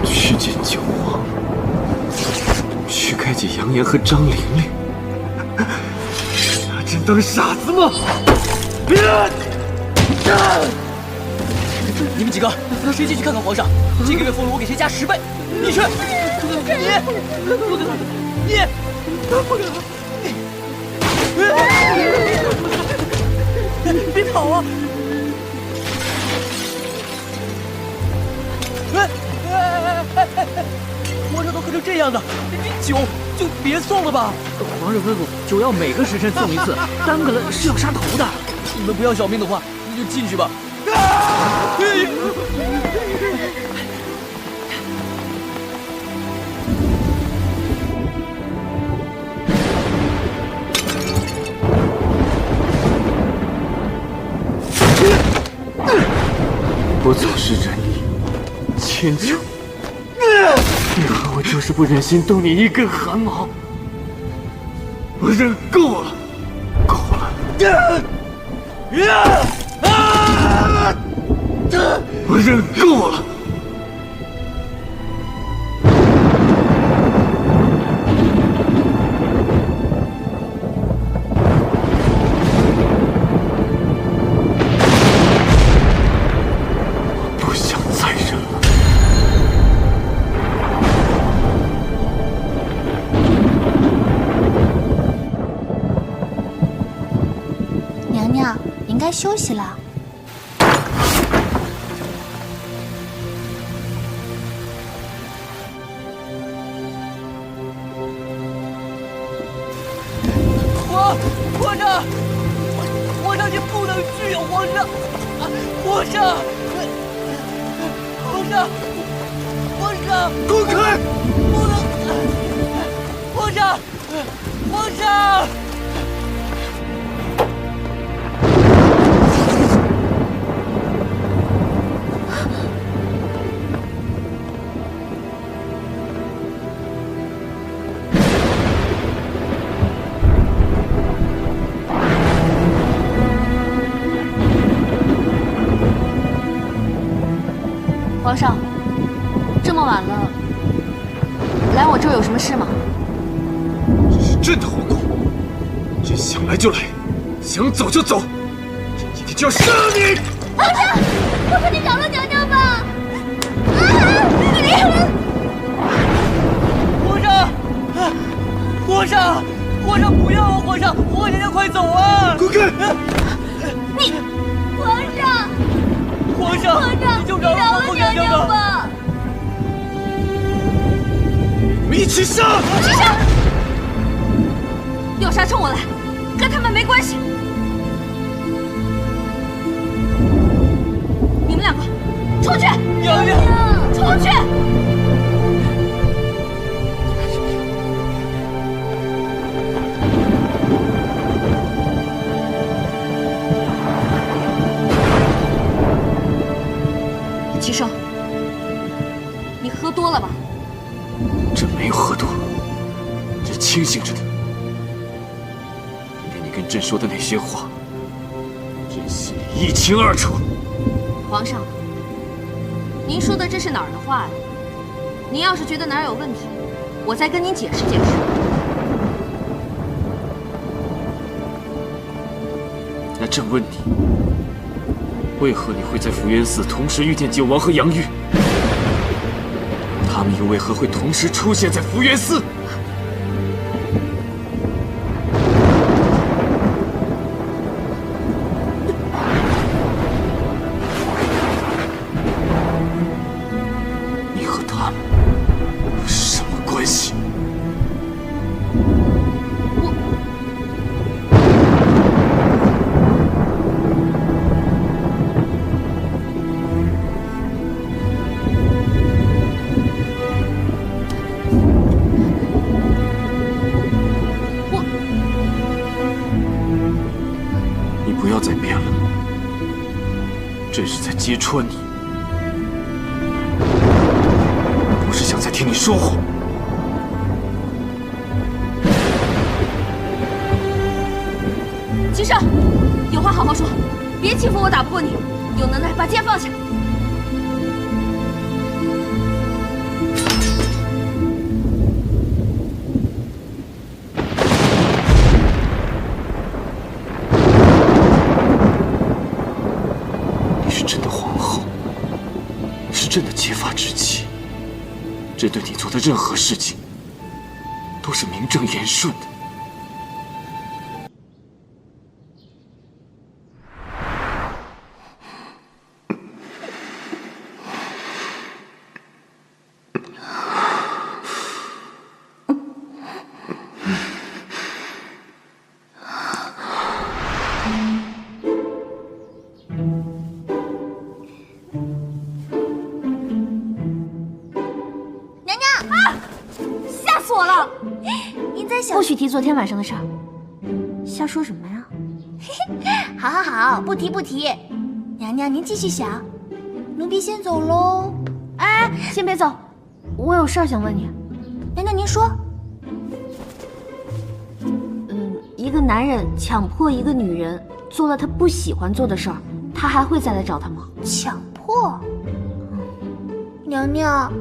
去见九王，去开解杨言和张玲玲，拿朕当傻子吗？你们几个，谁进去看看皇上？这个月俸禄我给谁加10倍？你去，你，别跑啊！皇上都喝成这样了，这酒就别送了吧。皇上吩咐，酒要每个时辰送一次，耽搁了是要杀头的。你们不要小命的话，你就进去吧。我总是忍你迁就，为何我就是不忍心动你一根汗毛？我忍够了，够了！我忍够了！我不想再忍了。娘娘，你应该休息了。皇上，皇上，你不能去啊！皇上，皇上，皇上，皇上，滚开！不能！皇上，皇上！皇上，这么晚了，来我这儿有什么事吗？这是朕的皇宫，朕想来就来，想走就走，朕今天就要杀了你！皇上，我说你饶了娘娘吧！皇上，皇上，皇上不要啊！皇上，皇娘娘快走啊！滚开！你，皇上，皇上，皇上，你就饶了皇娘娘吧！我们一起杀！起杀！要杀冲我来，跟他们没关系。你们两个，出去！娘娘，出去！齐寿，你喝多了吧？朕没有喝多，朕清醒着的。今天你跟朕说的那些话，朕心里一清二楚。皇上，您说的这是哪儿的话呀？您要是觉得哪儿有问题，我再跟您解释解释。那朕问你，为何你会在福源寺同时遇见九王和杨玉？他们又为何会同时出现在福源寺？你和他们有什么关系？你不要再辩了，朕是在揭穿你，不是想再听你说话。秦胜，有话好好说，别欺负我打不过你，有能耐把剑放下。你是朕的皇后，是朕的结发之妻，朕对你做的任何事情都是名正言顺的。吓死我了！您在想？不许提昨天晚上的事儿。瞎说什么呀？好好好，不提不提。娘娘，您继续想。奴婢先走喽。哎，先别走，我有事儿想问你。娘娘，您说。一个男人强迫一个女人做了他不喜欢做的事儿，他还会再来找她吗？强迫？娘娘，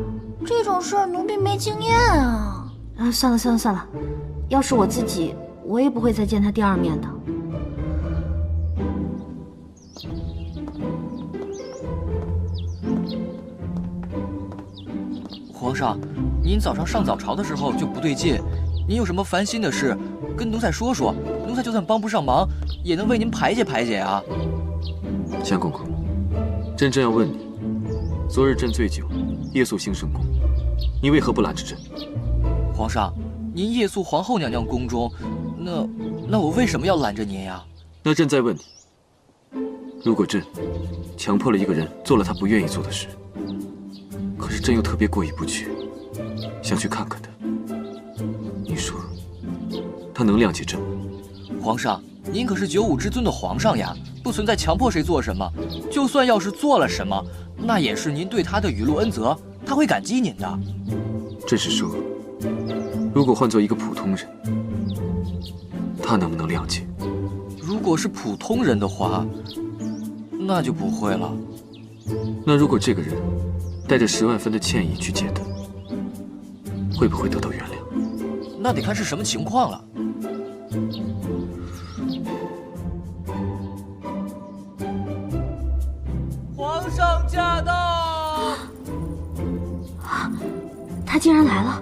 这种事儿奴婢没经验啊。算了算了算了，要是我自己，我也不会再见他第二面的。皇上，您早上上早朝的时候就不对劲，您有什么烦心的事，跟奴才说说，奴才就算帮不上忙，也能为您排解排解啊。相公公，朕正要问你，昨日朕醉酒，夜宿兴圣宫，你为何不拦着朕？皇上，您夜宿皇后娘娘宫中，那我为什么要拦着您呀？那朕再问你，如果朕强迫了一个人做了他不愿意做的事，可是朕又特别过意不去，想去看看他，你说他能谅解朕吗？皇上，您可是95之尊的皇上呀，不存在强迫谁做什么。就算要是做了什么，那也是您对他的雨露恩泽，他会感激您的。朕是说，如果换做一个普通人，他能不能谅解？如果是普通人的话，那就不会了。那如果这个人带着10万分的歉意去见他，会不会得到原谅？那得看是什么情况了。皇上驾到！他竟然来了！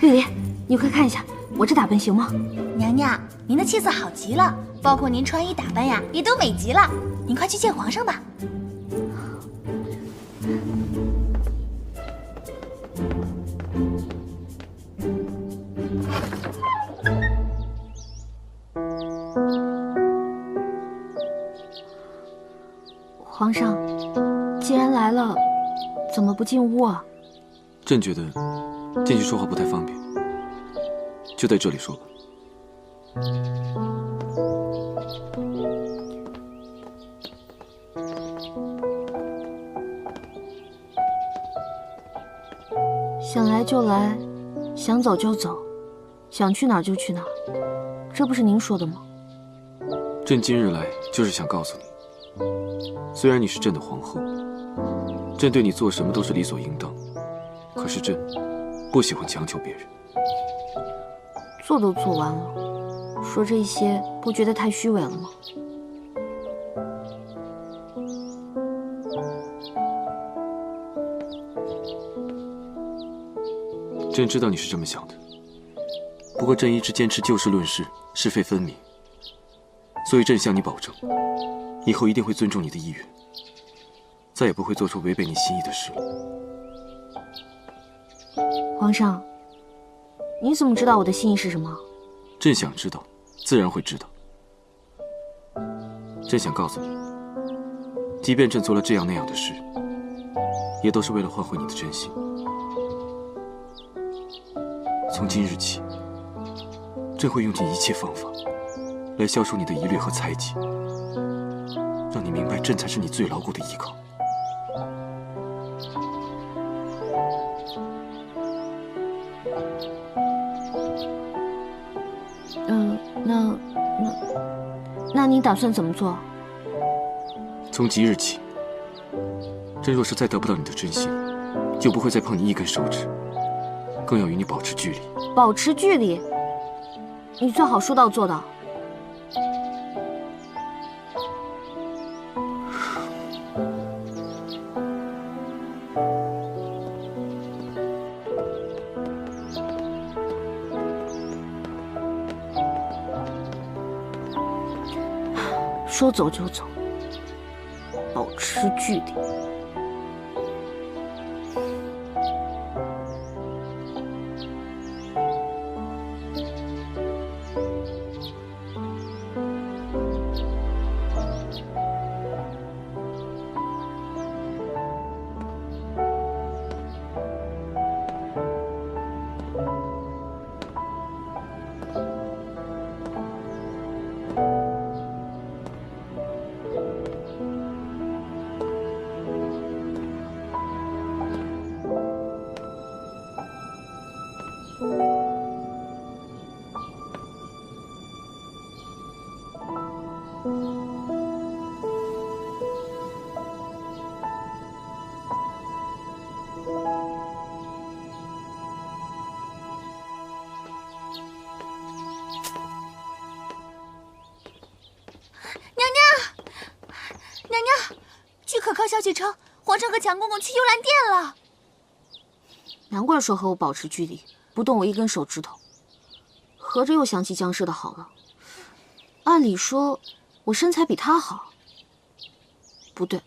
玉离，你快看一下，我这打扮行吗？娘娘，您的气色好极了，包括您穿衣打扮呀，也都美极了。您快去见皇上吧。皇上，既然来了，怎么不进屋啊？朕觉得进去说话不太方便，就在这里说吧。想来就来，想走就走，想去哪儿就去哪儿，这不是您说的吗？朕今日来就是想告诉你，虽然你是朕的皇后，朕对你做什么都是理所应当，可是朕不喜欢强求别人。做都做完了，说这些不觉得太虚伪了吗？朕知道你是这么想的，不过朕一直坚持就事论事，是非分明，所以朕向你保证，以后一定会尊重你的意愿，再也不会做出违背你心意的事了。皇上，你怎么知道我的心意是什么？朕想知道，自然会知道。朕想告诉你，即便朕做了这样那样的事，也都是为了换回你的真心。从今日起，朕会用尽一切方法，来消除你的疑虑和猜忌，让让你明白朕才是你最牢固的依靠。那你打算怎么做？从即日起，朕若是再得不到你的真心，就不会再碰你一根手指，更要与你保持距离。保持距离？你最好说到做到。说走就走，保持距离。娘娘，据可靠消息称，皇上和强公公去幽兰殿了。难怪说和我保持距离，不动我一根手指头。合着又想起江氏的好了。按理说，我身材比他好。不对，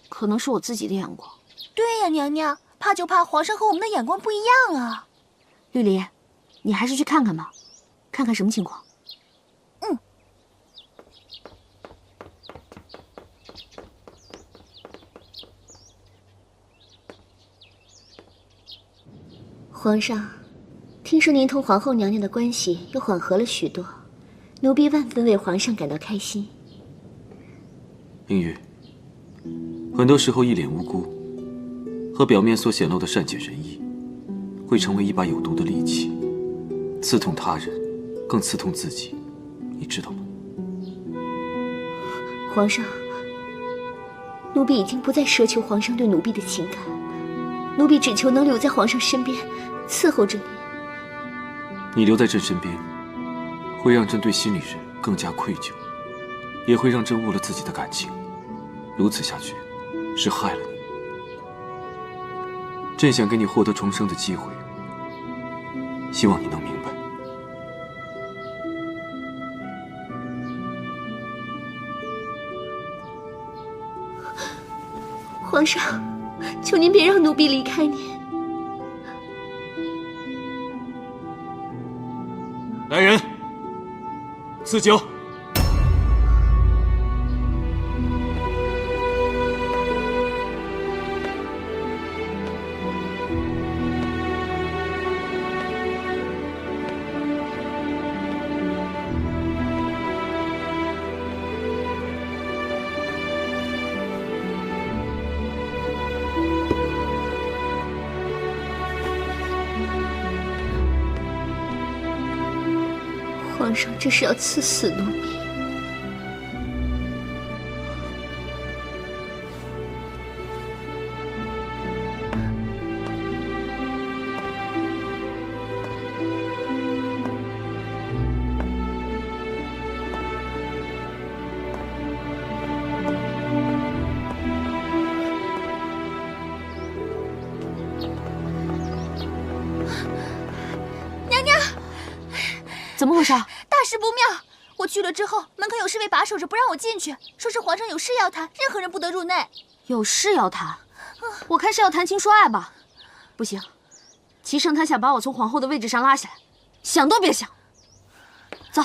可能是我自己的眼光。对呀，娘娘，怕就怕皇上和我们的眼光不一样啊。绿篱，你还是去看看吧，看看什么情况。皇上，听说您同皇后娘娘的关系又缓和了许多，奴婢万分为皇上感到开心。明玉，很多时候一脸无辜和表面所显露的善解人意，会成为一把有毒的利器，刺痛他人，更刺痛自己，你知道吗？皇上，奴婢已经不再奢求皇上对奴婢的情感，奴婢只求能留在皇上身边，伺候着你。你留在朕身边，会让朕对新女人更加愧疚，也会让朕误了自己的感情。如此下去，是害了你。朕想给你获得重生的机会，希望你能明白。皇上，求您别让奴婢离开您。来人，赐酒。皇上这是要赐死奴婢。怎么回事？大事不妙！我去了之后，门口有侍卫把守着，不让我进去，说是皇上有事要谈，任何人不得入内。有事要谈？我看是要谈情说爱吧？不行，齐胜他想把我从皇后的位置上拉下来，想都别想。走。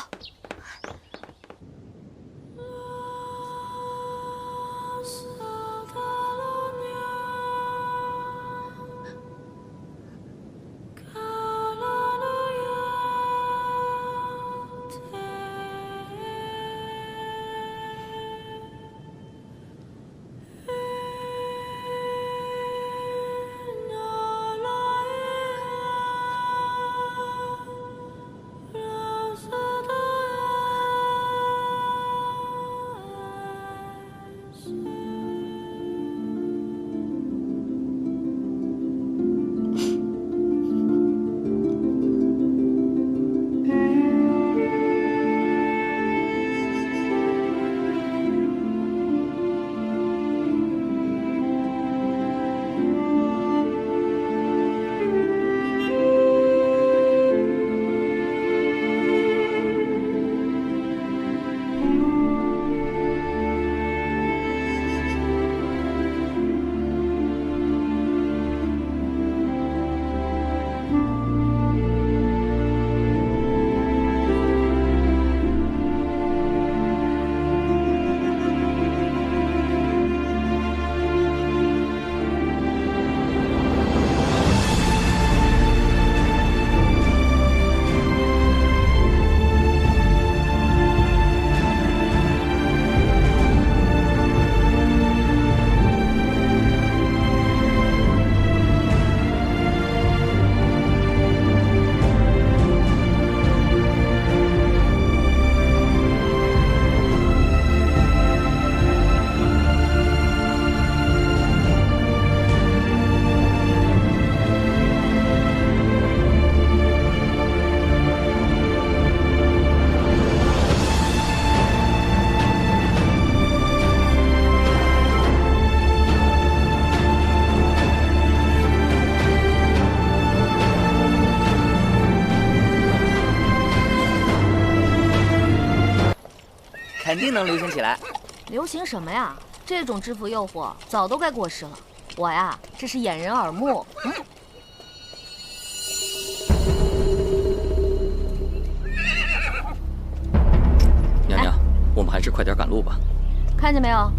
定能流行起来。流行什么呀？这种制服诱惑早都该过时了。我呀，这是掩人耳目。娘娘，我们还是快点赶路吧。看见没有，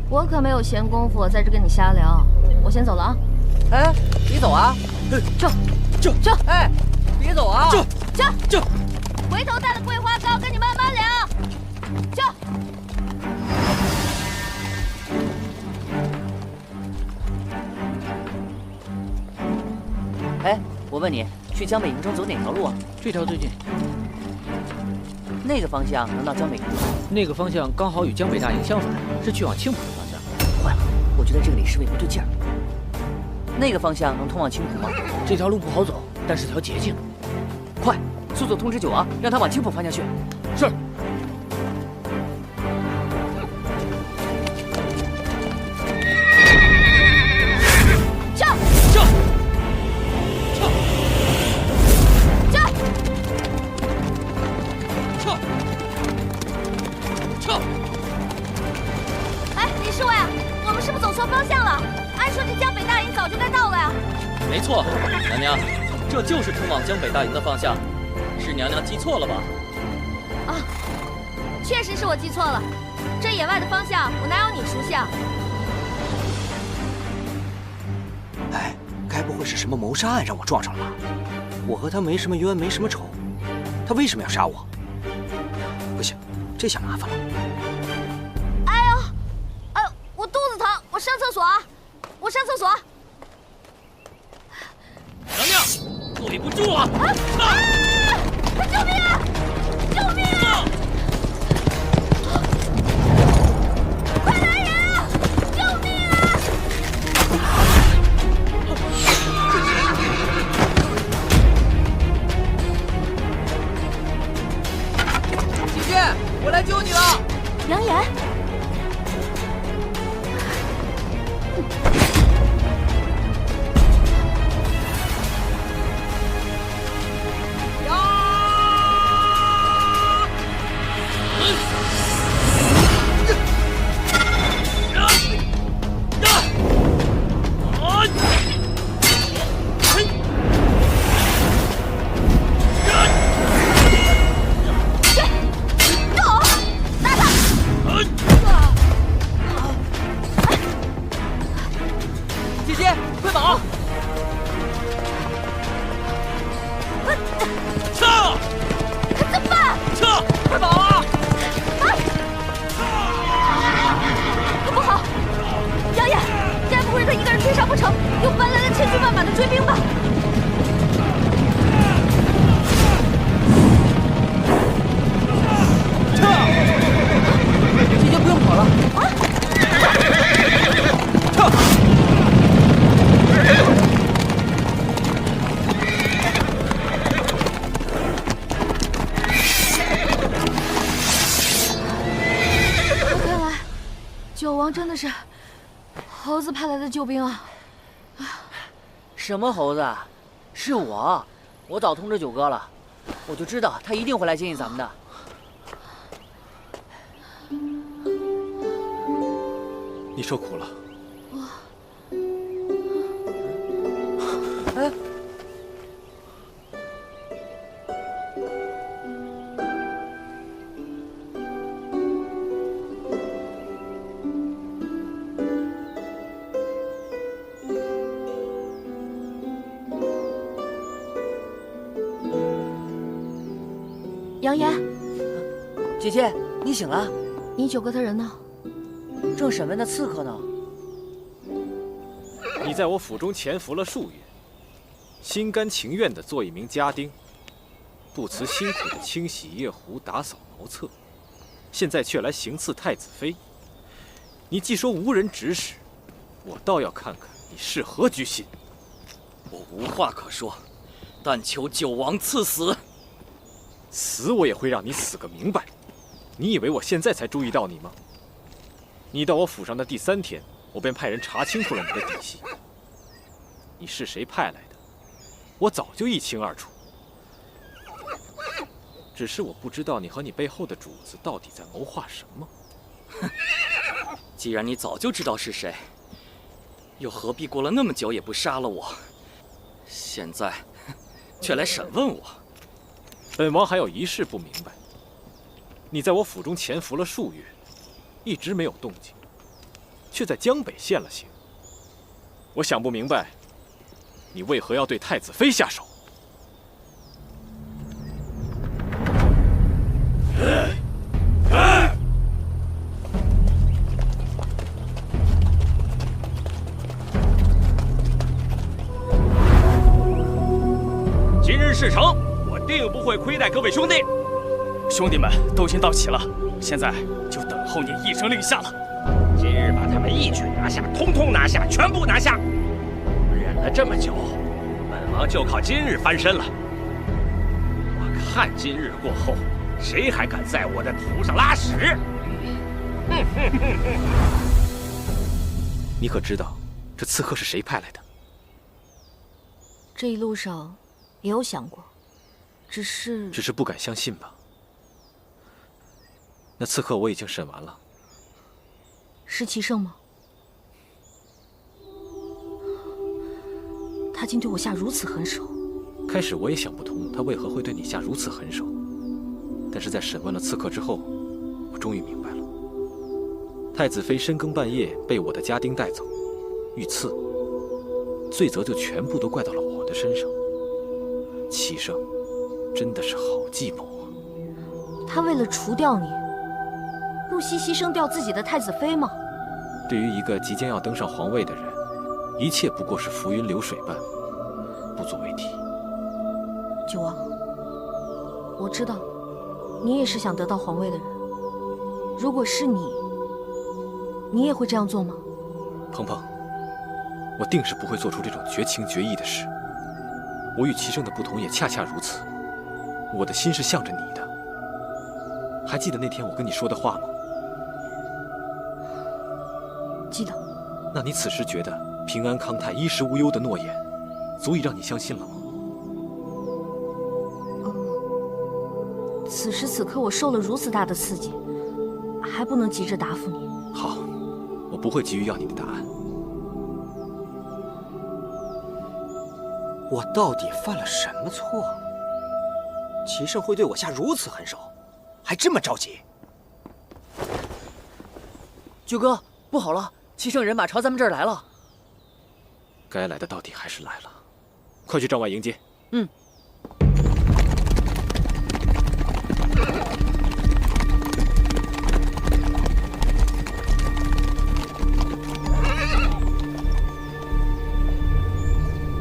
我可没有闲工夫在这跟你瞎聊。我先走了啊。哎，别走啊！就哎，别走啊！就，回头带的桂花糕跟你慢慢聊。就。哎，我问你，去江北营城走哪条路啊？这条最近，那个方向能到江北营城？那个方向刚好与江北大营相反，是去往青浦的方向。坏了，我觉得这个李侍卫不对劲儿。那个方向能通往青浦吗？这条路不好走，但是条捷径。快，速速通知九王，让他往青浦方向去。是。哎，李侍卫，我们是不是走错方向了？按说这江北大营早就该到了呀。没错，娘娘，这就是通往江北大营的方向，是娘娘记错了吧？啊，确实是我记错了，这野外的方向我哪有你熟悉啊？哎，该不会是什么谋杀案让我撞上了吧？我和他没什么冤，没什么仇，他为什么要杀我？不行，这下麻烦了。哎呦，我肚子疼，我上厕所啊，我上厕所。娘娘，对不住啊！救命啊！救命啊！快来人啊！救命啊！姐姐，我来救你了！杨言，姐姐，快跑！撤！怎么办？撤！快跑啊！不好，杨言，该不会他一个人追杀不成，又搬来了千军万马的追兵吧？姐姐不用跑了。看来九王真的是猴子派来的救兵啊！什么猴子？是我，我早通知九哥了，我就知道他一定会来接应咱们的。你受苦了。哎，杨言，姐姐，你醒了？你九哥他人呢？正审问的刺客呢。你在我府中潜伏了数月，心甘情愿地做一名家丁，不辞辛苦地清洗夜壶、打扫茅厕，现在却来行刺太子妃。你既说无人指使，我倒要看看你是何居心。我无话可说，但求九王赐死。死我也会让你死个明白。你以为我现在才注意到你吗？你到我府上的第3天，我便派人查清楚了你的底细。你是谁派来的，我早就一清二楚。只是我不知道你和你背后的主子到底在谋划什么。既然你早就知道是谁，又何必过了那么久也不杀了我？现在却来审问我。本王还有一事不明白：你在我府中潜伏了数月，一直没有动静，却在江北现了形。我想不明白，你为何要对太子妃下手？今日事成，我定不会亏待各位兄弟。兄弟们都已经到齐了，现在就等候你一声令下了。今日把他们一举拿下，通通拿下，全部拿下！忍了这么久，本王就靠今日翻身了。我看今日过后，谁还敢在我的头上拉屎？你可知道这刺客是谁派来的？这一路上也有想过，只是不敢相信吧？那刺客我已经审完了。是齐胜吗？他竟对我下如此狠手。开始我也想不通他为何会对你下如此狠手，但是在审问了刺客之后，我终于明白了。太子妃深更半夜被我的家丁带走，遇刺，罪责就全部都怪到了我的身上。齐胜真的是好计谋啊！他为了除掉你，不惜牺牲掉自己的太子妃吗？对于一个即将要登上皇位的人，一切不过是浮云流水般，不足为提。九王，我知道，你也是想得到皇位的人。如果是你，你也会这样做吗？鹏鹏，我定是不会做出这种绝情绝义的事。我与齐胜的不同也恰恰如此，我的心是向着你的。还记得那天我跟你说的话吗？记得。那你此时觉得平安康泰、衣食无忧的诺言，足以让你相信了吗？此时此刻我受了如此大的刺激，还不能急着答复你。好，我不会急于要你的答案。我到底犯了什么错？齐胜会对我下如此狠手，还这么着急？九哥，不好了，齐胜人马朝咱们这儿来了。该来的到底还是来了，快去帐外迎接。嗯。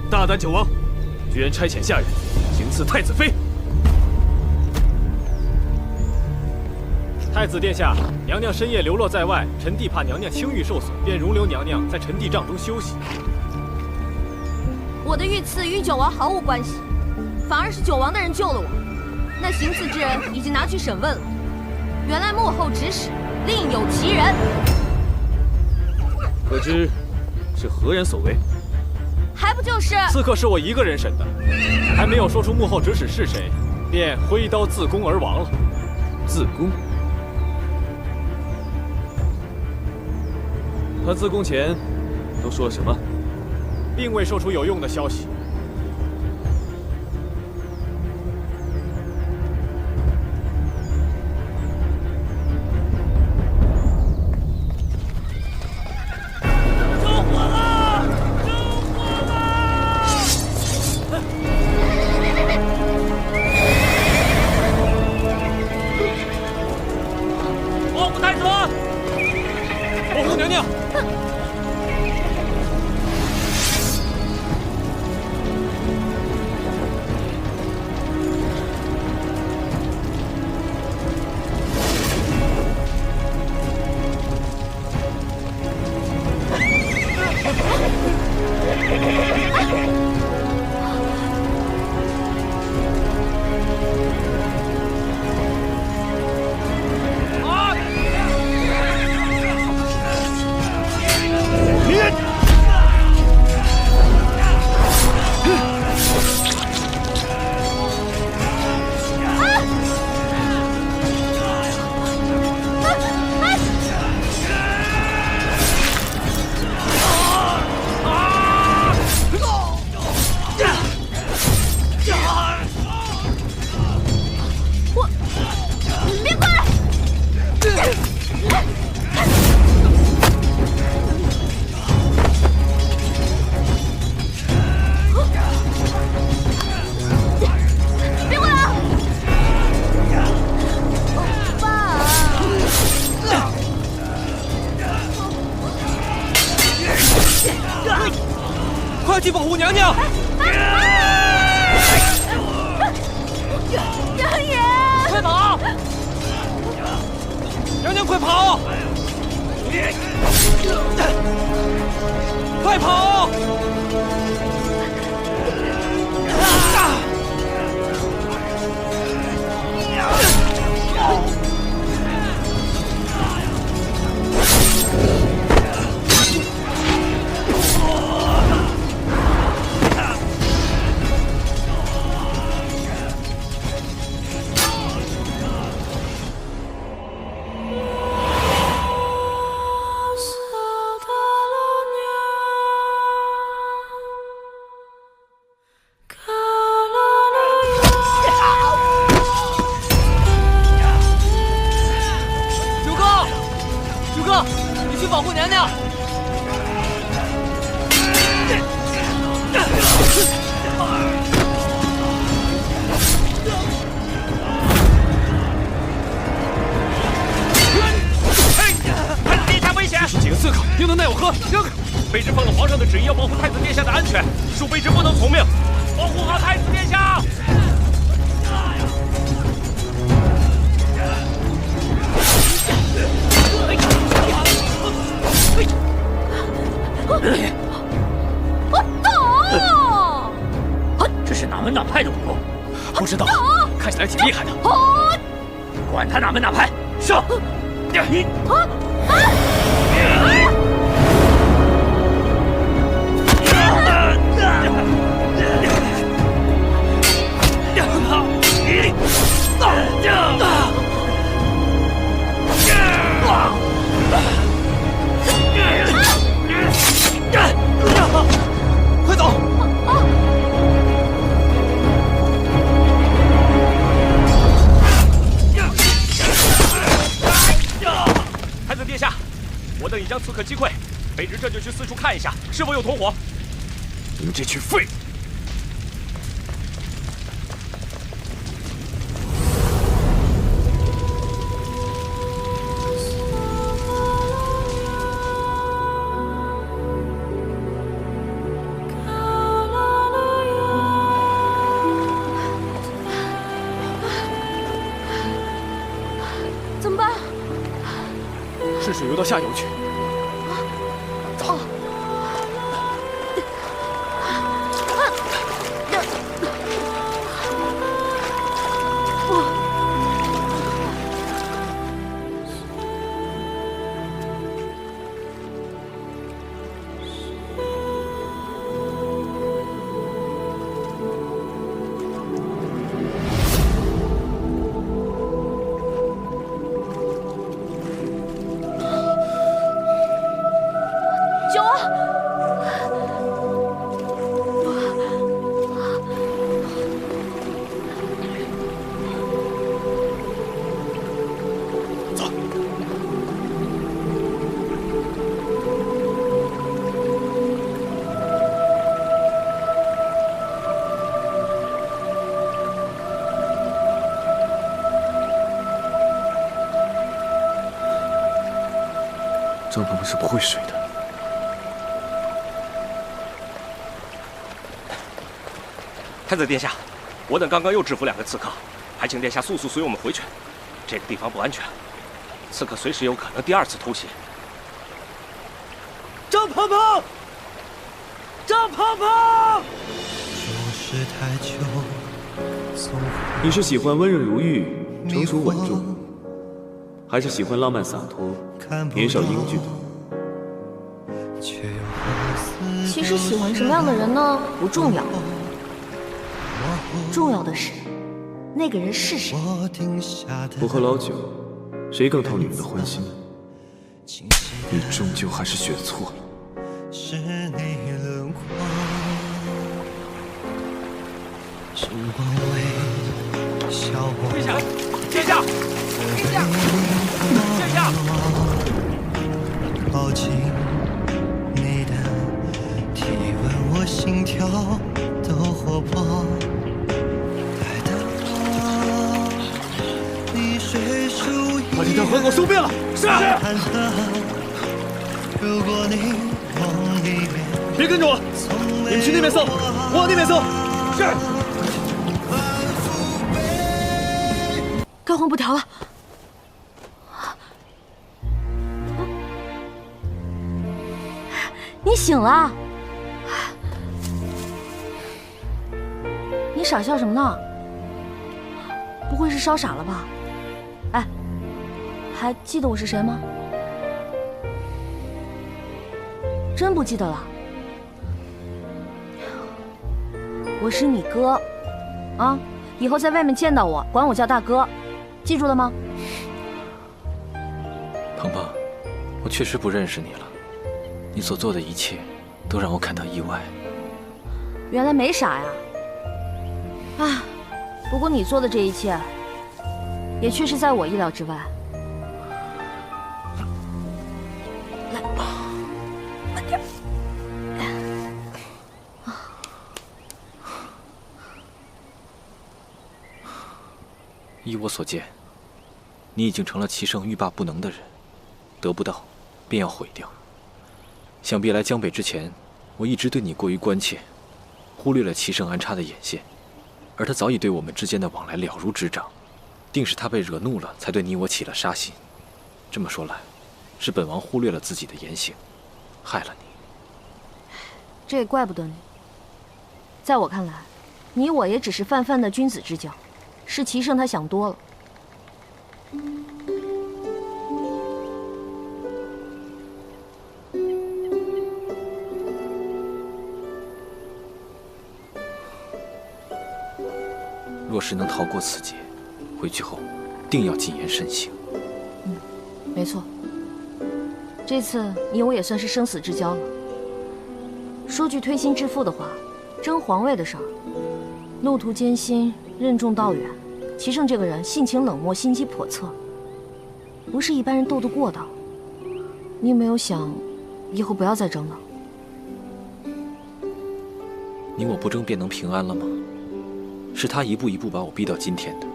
大胆九王，居然差遣下人行刺太子妃！太子殿下，娘娘深夜流落在外，臣弟怕娘娘清誉受损，便容留娘娘在臣弟帐中休息。我的遇刺与九王毫无关系，反而是九王的人救了我。那行刺之人已经拿去审问了，原来幕后指使另有其人。可知是何人所为？还不就是刺客是我一个人审的，还没有说出幕后指使是谁，便挥刀自宫而亡了。自宫？他自宫前都说了什么？并未说出有用的消息。快去保护娘娘！娘爷，快跑！娘娘，快跑！快跑！九哥，你去保护娘娘。太子殿下危险！这是几个刺客，又能奈我何？扔！卑职奉了皇上的旨意，要保护太子殿下的安全，恕卑职不能从命。保护好太子殿下！这是哪门哪派的武功？不知道，看起来挺厉害的。管他哪门哪派，上！你快走！太子殿下，我等已将刺客击溃，卑职这就去四处看一下，是否有同伙。你们这群废物！怎么办？顺水游到下游去。走。九儿，走。张鹏鹏是不会水的。太子殿下，我等刚刚又制服2个刺客，还请殿下速速随我们回去。这个地方不安全，刺客随时有可能第2次偷袭。张鹏鹏，张鹏鹏！你是喜欢温润如玉、成熟稳重，还是喜欢浪漫洒脱、年少英俊的？其实喜欢什么样的人呢，不重要，重要的是那个人是谁。我和老九，谁更讨女人的欢心？你终究还是选错了。是你轮廓，时光微笑我。跪下！殿下！殿下！殿下！靠近你的体温，我心跳都活泼。待到你睡熟以把这条河给我收遍了。是。如果你梦里面别跟着我，你们去那边搜，我往那边搜。是。该换布条了。你醒了？你傻笑什么呢？不会是烧傻了吧？哎，还记得我是谁吗？真不记得了？我是你哥，啊，以后在外面见到我，管我叫大哥，记住了吗？鹏鹏，我确实不认识你了，你所做的一切都让我感到意外。原来没傻呀。唉，不过你做的这一切，也确实在我意料之外。来，慢点。依我所见，你已经成了齐胜欲罢不能的人，得不到便要毁掉。想必来江北之前，我一直对你过于关切，忽略了齐胜安插的眼线，而他早已对我们之间的往来了如指掌，定是他被惹怒了，才对你我起了杀心。这么说来，是本王忽略了自己的言行，害了你。这也怪不得你。在我看来，你我也只是泛泛的君子之交，是齐胜他想多了。若是能逃过此劫，回去后定要谨言慎行。没错，这次你我也算是生死之交了。说句推心置腹的话，争皇位的事儿，路途艰辛，任重道远。齐胜这个人性情冷漠，心机叵测，不是一般人斗得过的。你有没有想，以后不要再争了？你我不争便能平安了吗？是他一步一步把我逼到今天的。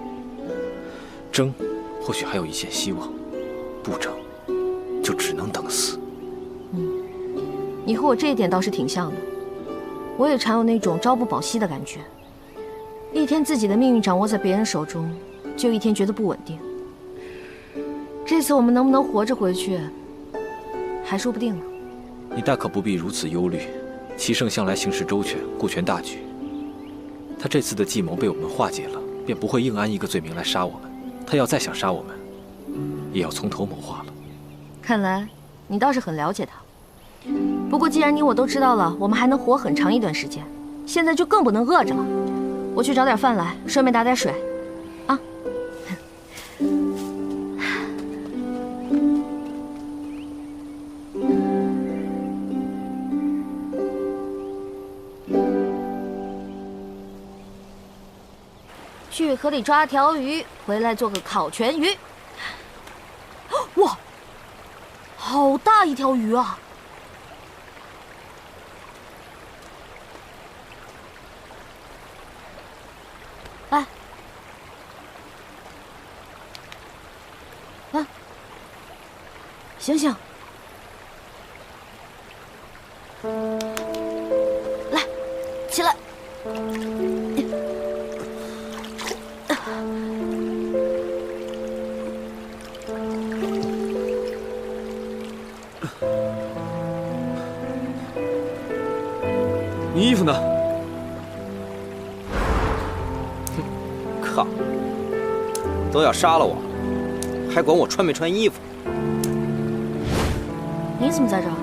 争，或许还有一线希望；不争，就只能等死。你和我这一点倒是挺像的，我也常有那种朝不保夕的感觉。一天自己的命运掌握在别人手中，就一天觉得不稳定。这次我们能不能活着回去，还说不定呢。你大可不必如此忧虑，齐胜向来行事周全，顾全大局。他这次的计谋被我们化解了，便不会硬安一个罪名来杀我们。他要再想杀我们，也要从头谋划了。看来你倒是很了解他。不过既然你我都知道了，我们还能活很长一段时间，现在就更不能饿着了。我去找点饭来，顺便打点水，啊。去河里抓条鱼，回来做个烤全鱼。哇，好大一条鱼啊！来，啊，醒醒！来，起来！你衣服呢？靠！都要杀了我，还管我穿没穿衣服？你怎么在这儿？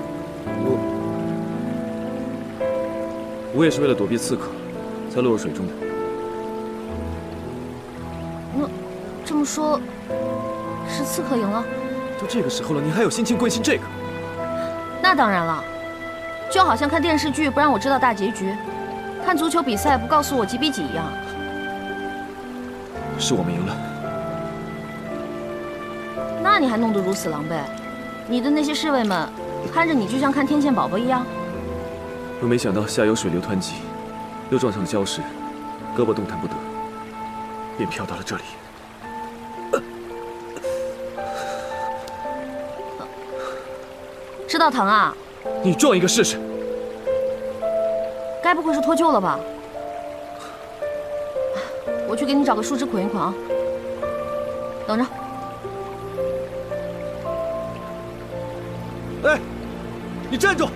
我也是为了躲避刺客，才落入水中的。那这么说，是刺客赢了？都这个时候了，你还有心情关心这个？那当然了，就好像看电视剧不让我知道大结局，看足球比赛不告诉我几比几一样。是我们赢了。那你还弄得如此狼狈，你的那些侍卫们看着你就像看天线宝宝一样。若没想到下游水流湍急，又撞上了礁石，胳膊动弹不得，便飘到了这里。知道疼啊？你撞一个试试。该不会是脱臼了吧？我去给你找个树枝捆一捆啊。等着。哎，你站住！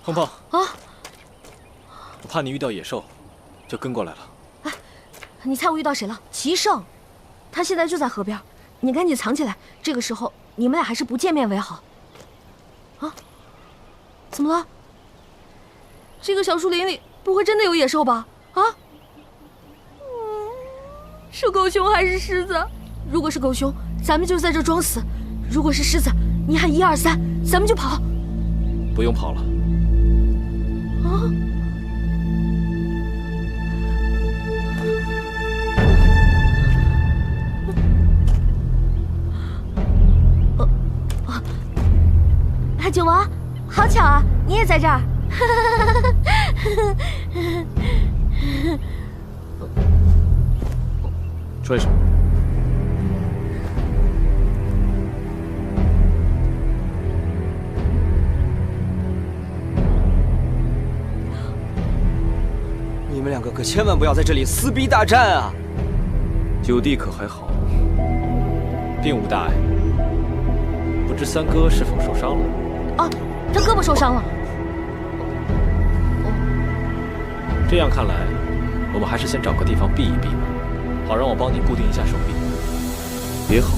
碰碰啊！我怕你遇到野兽，就跟过来了。哎，你猜我遇到谁了？齐胜，他现在就在河边，你赶紧藏起来。这个时候你们俩还是不见面为好。啊？怎么了？这个小树林里不会真的有野兽吧？啊？是狗熊还是狮子？如果是狗熊，咱们就在这装死；如果是狮子，你喊1、2、3，咱们就跑。不用跑了。啊！九王，好巧啊，你也在这儿。穿上。你们两个可千万不要在这里撕逼大战啊！九弟可还好，并无大碍。不知三哥是否受伤了？啊，他胳膊受伤了。这样看来，我们还是先找个地方避一避吧，好让我帮你固定一下手臂。别吼！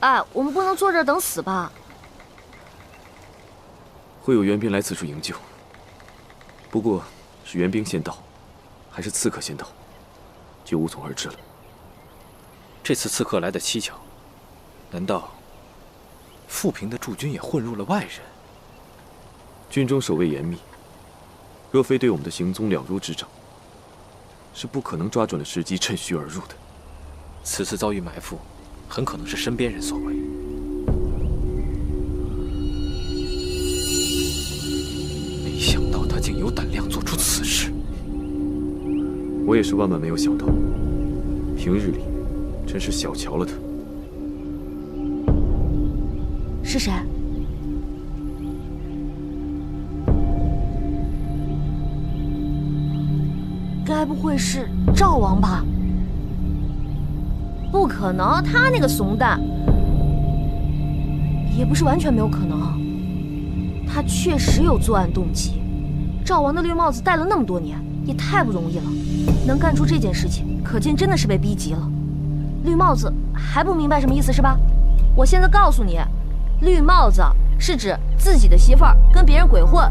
哎，我们不能坐这儿等死吧？会有援兵来此处营救，不过是援兵先到，还是刺客先到，就无从而知了。这次刺客来得蹊跷，难道富平的驻军也混入了外人？军中守卫严密，若非对我们的行踪了如指掌，是不可能抓准了时机趁虚而入的。此次遭遇埋伏，很可能是身边人所为。没想到他竟有胆量做出此事。我也是万万没有想到，平日里真是小瞧了他。是谁？该不会是赵王吧？不可能，他那个怂蛋，也不是完全没有可能。他确实有作案动机。赵王的绿帽子戴了那么多年，也太不容易了，能干出这件事情，可见真的是被逼急了。绿帽子还不明白什么意思是吧？我现在告诉你，绿帽子是指自己的媳妇儿跟别人鬼混。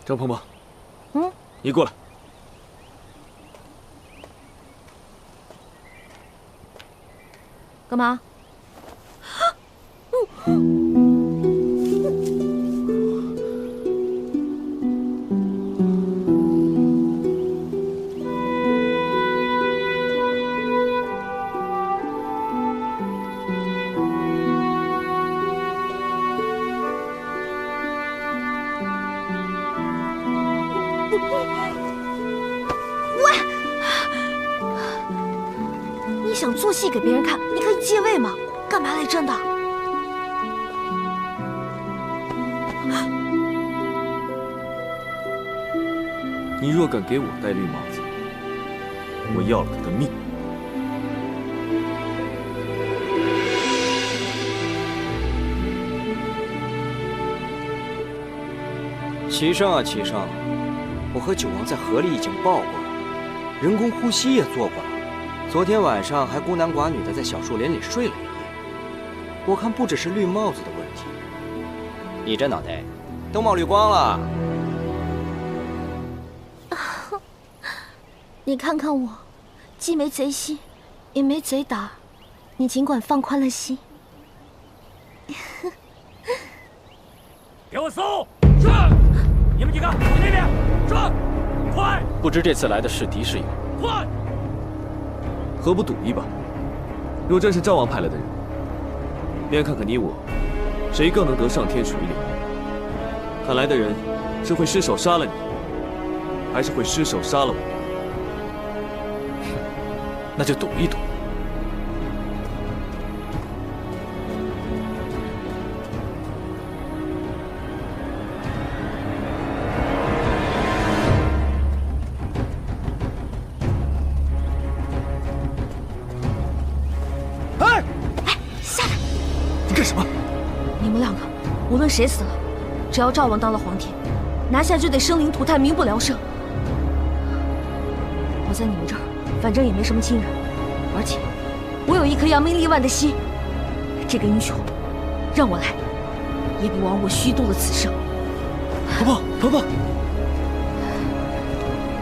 张鹏鹏，嗯，你过来。干嘛？你想做戏给别人看，你可以借位嘛，干嘛来真的？你若敢给我戴绿帽子，我要了他的命。齐胜啊，齐胜，我和九王在河里已经抱过了，人工呼吸也做过了。昨天晚上还孤男寡女的在小树林里睡了一夜。我看不只是绿帽子的问题，你这脑袋都冒绿光了。你看看我，既没贼心，也没贼胆，你尽管放宽了心。给我搜！是。你们几个去那边，转，快！不知这次来的是敌是友，快！何不赌一把？若真是赵王派来的人，便看看你我谁更能得上天水里。看来的人是会失手杀了你，还是会失手杀了我？那就赌一赌。你们两个，无论谁死了，只要赵王当了皇帝，拿下就得生灵涂炭，民不聊生。我在你们这儿，反正也没什么亲人，而且我有一颗扬名立万的心。这个英雄，让我来，也比枉我虚度了此生。婆婆，婆婆，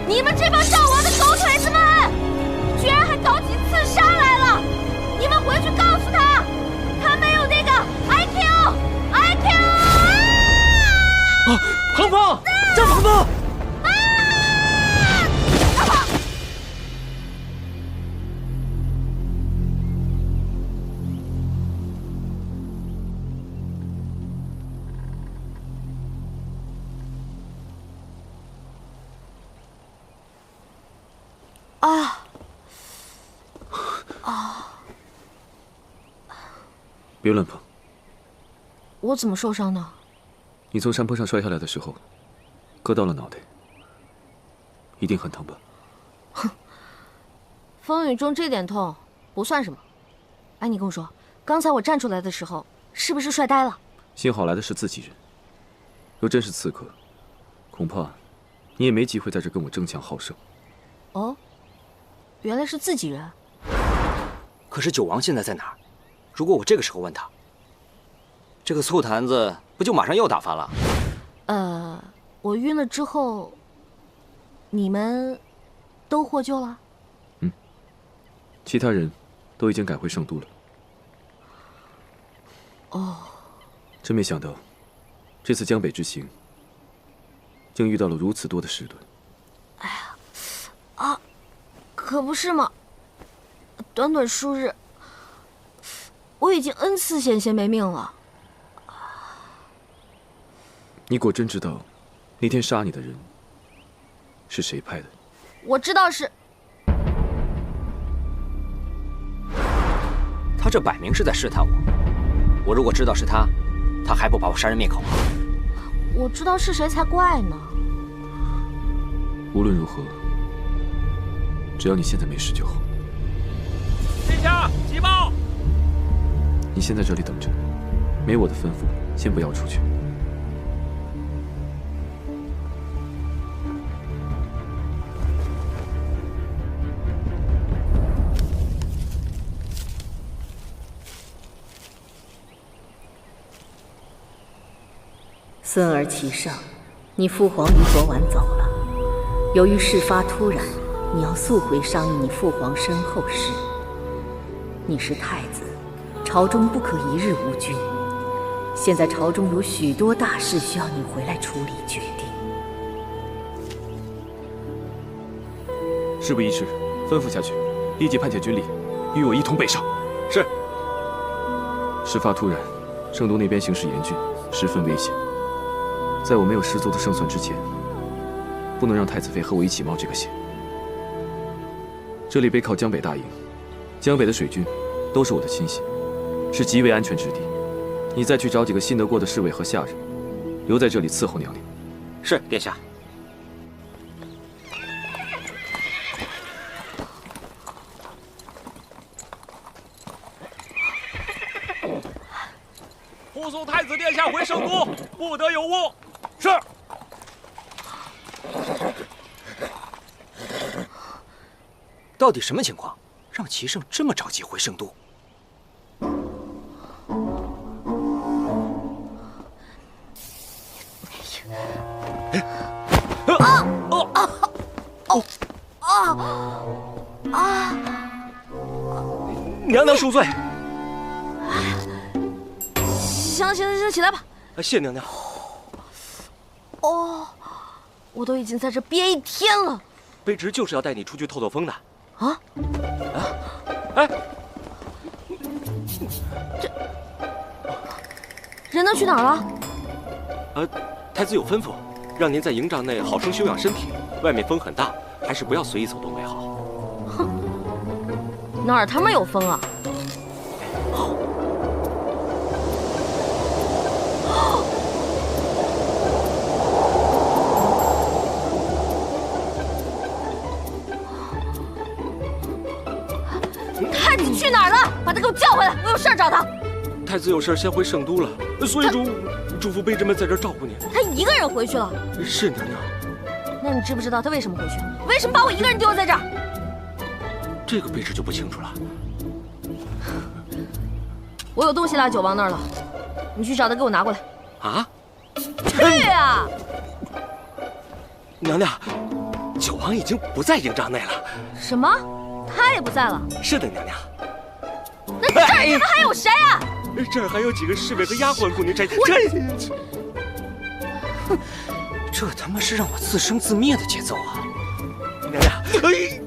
你们这帮赵王的狗腿子们，居然还搞起刺杀来了！你们回去告诉他，他没有那个 IQ。啊，彭峰，赵彭峰！别乱碰！我怎么受伤呢？你从山坡上摔下来的时候，割到了脑袋，一定很疼吧？哼，风雨中这点痛不算什么。哎，你跟我说，刚才我站出来的时候，是不是摔呆了？幸好来的是自己人，若真是刺客，恐怕你也没机会在这跟我争强好胜。哦，原来是自己人。可是九王现在在哪儿？如果我这个时候问他，这个醋坛子不就马上又打翻了？我晕了之后，你们都获救了？嗯，其他人都已经赶回圣都了。哦，真没想到，这次江北之行，竟遇到了如此多的事端。哎呀，啊，可不是嘛！短短数日，我已经 N 次险些没命了。你果真知道那天杀你的人是谁派的？我知道是。他这摆明是在试探我。我如果知道是他，他还不把我杀人灭口啊？我知道是谁才怪呢。无论如何，只要你现在没事就好。殿下，急报！你先在这里等着，没我的吩咐，先不要出去。孙儿启圣，你父皇于昨晚走了。由于事发突然，你要速回商议你父皇身后事。你是太子，朝中不可一日无君。现在朝中有许多大事需要你回来处理决定。事不宜迟，吩咐下去，立即派遣军力，与我一同北上。是。事发突然，圣都那边形势严峻，十分危险。在我没有十足的胜算之前，不能让太子妃和我一起冒这个险。这里背靠江北大营，江北的水军都是我的亲信，是极为安全之地。你再去找几个信得过的侍卫和下人，留在这里伺候娘娘。是，殿下。护送太子殿下回圣都，不得有误。是。到底什么情况，让齐胜这么着急回圣都？娘娘恕罪。行，起来吧。谢娘娘。哦。我都已经在这憋1天了。卑职就是要带你出去透透风的。啊？哎，这人都去哪儿了？太子有吩咐，让您在营帐内好生休养身体。外面风很大，还是不要随意走动为好。哼，哪儿他妈有风啊？太子去哪儿了？把他给我叫回来，我有事儿找他。太子有事先回圣都了，所以嘱咐卑职们在这儿照顾您。他一个人回去了。是娘娘。那你知不知道他为什么回去？为什么把我一个人丢在这儿？这个卑职就不清楚了。我有东西落九王那儿了，你去找他给我拿过来。啊？去啊！娘娘，九王已经不在营帐内了。什么？他也不在了？是的，娘娘。那这儿他妈还有谁啊？这儿还有几个侍卫和丫鬟供您摘。这他妈是让我自生自灭的节奏啊！娘娘，哎。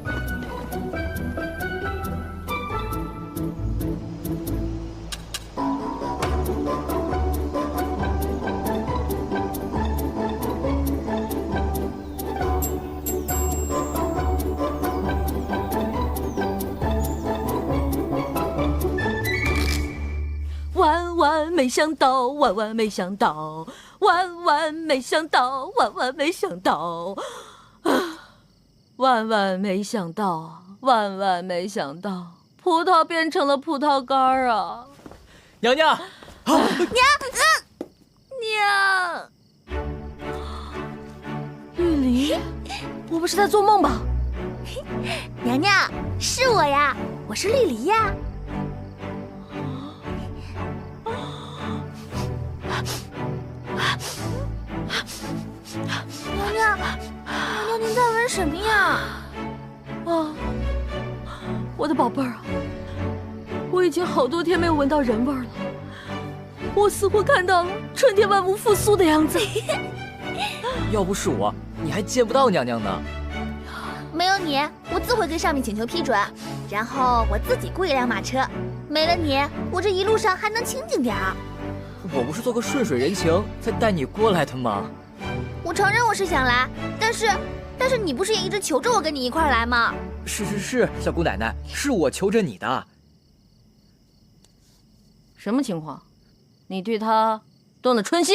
万万没想到，万万没想到，万万没想到，万万没想到，万万没想到，万万没想到，葡萄变成了葡萄干儿啊！娘娘，娘，玉离，我不是在做梦吧？娘娘，是我呀，我是绿篱呀。娘娘，您在闻什么呀？啊，我的宝贝儿啊，我已经好多天没有闻到人味儿了，我似乎看到了春天万物复苏的样子。要不是我，你还见不到娘娘呢。没有你，我自会跟上面请求批准，然后我自己雇一辆马车。没了你，我这一路上还能清静点儿。我不是做个顺水人情才带你过来的吗？我承认我是想来，但是你不是也一直求着我跟你一块儿来吗？是，小姑奶奶，是我求着你的。什么情况？你对他动了春心？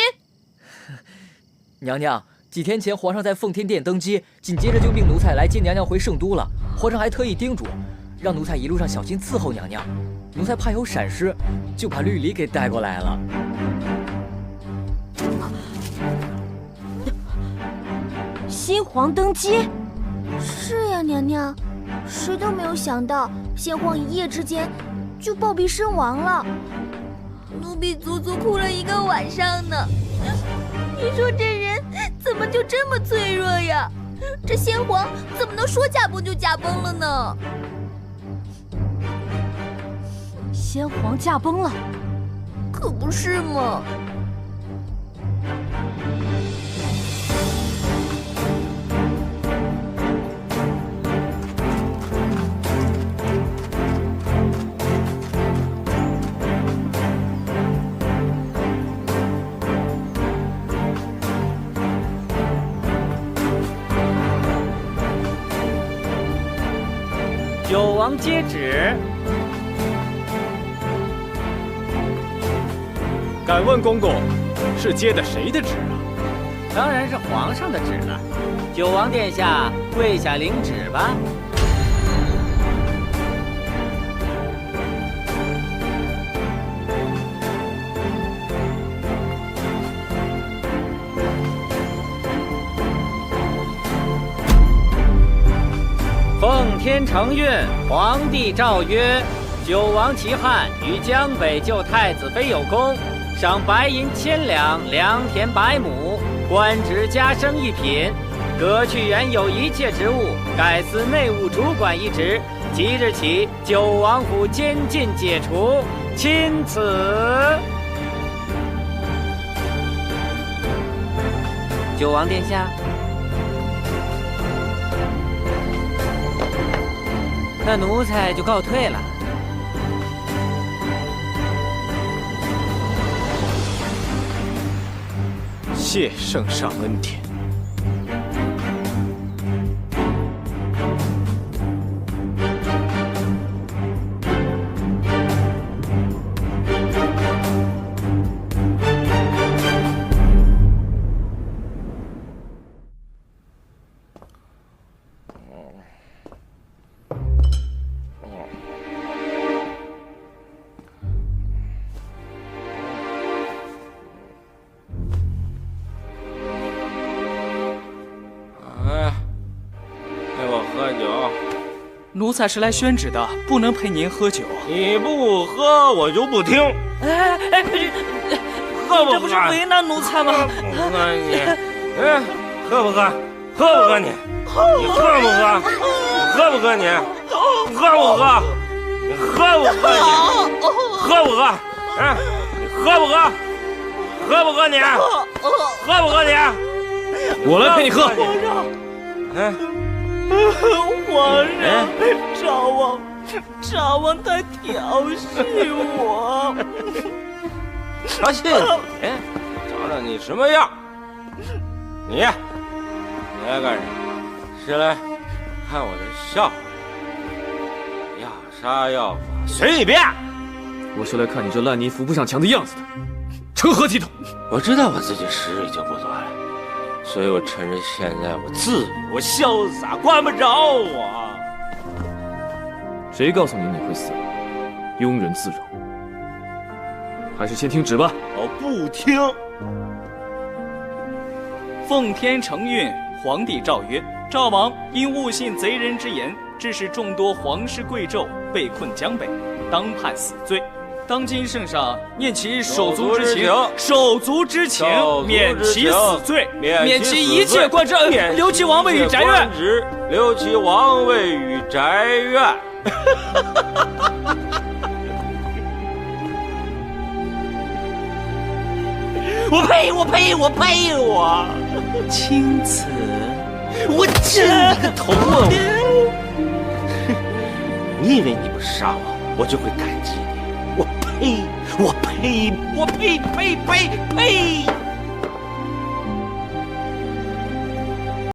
娘娘，几天前皇上在奉天殿登基，紧接着就命奴才来接娘娘回圣都了。皇上还特意叮嘱，让奴才一路上小心伺候娘娘。奴才怕有闪失，就把绿篱给带过来了。新皇登基？是呀，娘娘，谁都没有想到，先皇一夜之间就暴毙身亡了。奴婢足足哭了1个晚上呢。你说这人怎么就这么脆弱呀？这先皇怎么能说驾崩就驾崩了呢？先皇驾崩了，可不是嘛。九王接旨。敢问公公，是接的谁的旨啊？当然是皇上的旨了。九王殿下，跪下领旨吧。奉天承运，皇帝诏曰：九王齐汉于江北救太子妃有功，赏白银1000两，良田100亩，官职加升1品，革去原有一切职务，改司内务主管一职。即日起，九王府监禁解除，钦此。九王殿下，那奴才就告退了。谢圣上恩典。奴才是来宣旨的，不能陪您喝酒。你不喝，我就不听。哎，喝不喝？这不是为难奴才吗？喝你，喝不喝？喝不喝你？你喝不喝？喝不喝你？喝不喝？你喝不喝你？喝不喝？啊，你喝不喝？喝不喝你？喝不喝你？我来陪你喝。皇上，赵王在调戏我。调戏你？瞧瞧你什么样？你来干什么？是来看我的笑话？要杀要剐随你便。我是来看你这烂泥扶不上墙的样子的，成何体统？我知道我自己时日已经不多了，所以我趁着现在我自由潇洒，管不着我。谁告诉你你会死？庸人自扰。还是先听旨吧。我不听。奉天承运，皇帝诏曰：赵王因误信贼人之言，致使众多皇室贵胄被困江北，当判死罪。当今圣上念其手足之情，免其死罪，免其一切官职，留其王位与宅院。留其王位与宅院。我呸！钦此。我亲你个头啊！你以为你不杀我就会感激你？我呸！